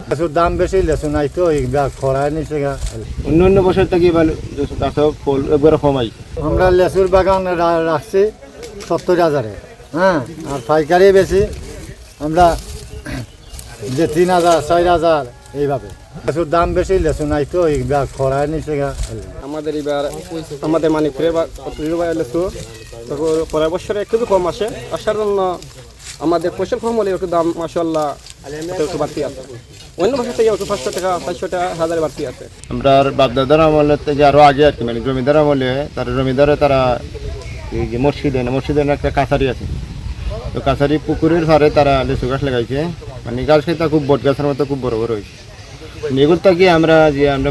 লেচুর দাম বেশি, লেচু নাই তো খরায় নিচে। অন্য বছর থেকে ফল একবার কমাই। আমরা লেচুর বাগান রাখছি 70,000-এ, হ্যাঁ, আর পাইকারি বেশি আমরা যে 3,000 4,000 এইভাবে। লেচুর দাম বেশি, লেচু নাই তো খরায় নিচে। আমাদের এবার আমাদের মানিকপুরে লেচু পরের বছরে একটু কম আসে, আসার জন্য আমাদের পয়সা কম হলে একটু দাম মাশাআল্লাহ একটু বাড়তি আছে। অন্য বছর থেকে একটু 500 টাকা 400 টাকা 1000 বাড়তি আছে। আমরা বাপদাদার আমলের থেকে আরো আগে আর কি, মানে জমিদার আমলে তারা এই যে মসজিদের একটা কাছারি আছে, তো কাছারি পুকুরের ধারে তারা লিচু গাছ লাগাইছে। মানে গাছ খেতে খুব বট গাছের মতো খুব বড় বড় হয়েছে। এগুলো থেকে আমরা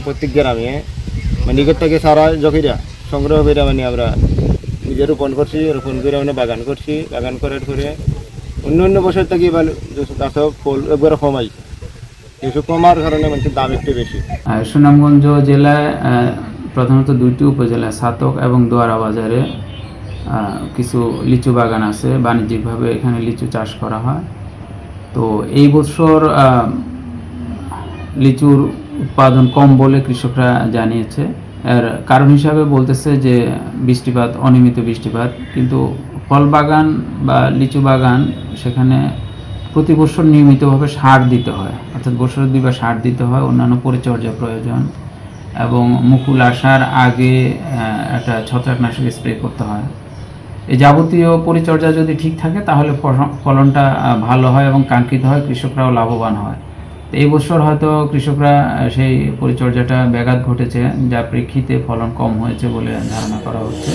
প্রত্যেক গ্রামে মানে এগুলো থেকে সারা জকিরা সংগ্রহ করে মানে আমরা নিজে রোপণ করে মানে বাগান করছি। বাগান করার পরে অন্য বছর থেকে গাছ ফল একবার কমাই, কিছু কমার কারণে মানে দাম একটু বেশি। সুনামগঞ্জ জেলায় প্রধানত দুইটি উপজেলা ছাতক এবং দোয়ারা বাজারে কিছু লিচু বাগান আছে, বাণিজ্যিকভাবে এখানে লিচু চাষ করা হয়। তো এই বছর লিচুর উৎপাদন কম বলে কৃষকরা জানিয়েছে। এর কারণ হিসাবে বলতেছে যে বৃষ্টিপাত, অনিয়মিত বৃষ্টিপাত। কিন্তু ফল বাগান বা লিচু বাগান সেখানে প্রতি বছর নিয়মিতভাবে সার দিতে হয়, অর্থাৎ বছরে 2 বার সার দিতে হয়, অন্যান্য পরিচর্যা প্রয়োজন এবং মুকুল আসার আগে একটা ছত্রাকনাশক স্প্রে করতে হয়। এই যাবতীয় পরিচর্যা যদি ঠিক থাকে তাহলে ফলনটা ভালো হয় এবং কাঙ্ক্ষিত হয়, কৃষকরাও লাভবান হয়। তো এই বছর হয়তো কৃষকরা সেই পরিচর্যাটা ব্যাঘাত ঘটেছে, যার প্রেক্ষিতে ফলন কম হয়েছে বলে ধারণা করা হচ্ছে।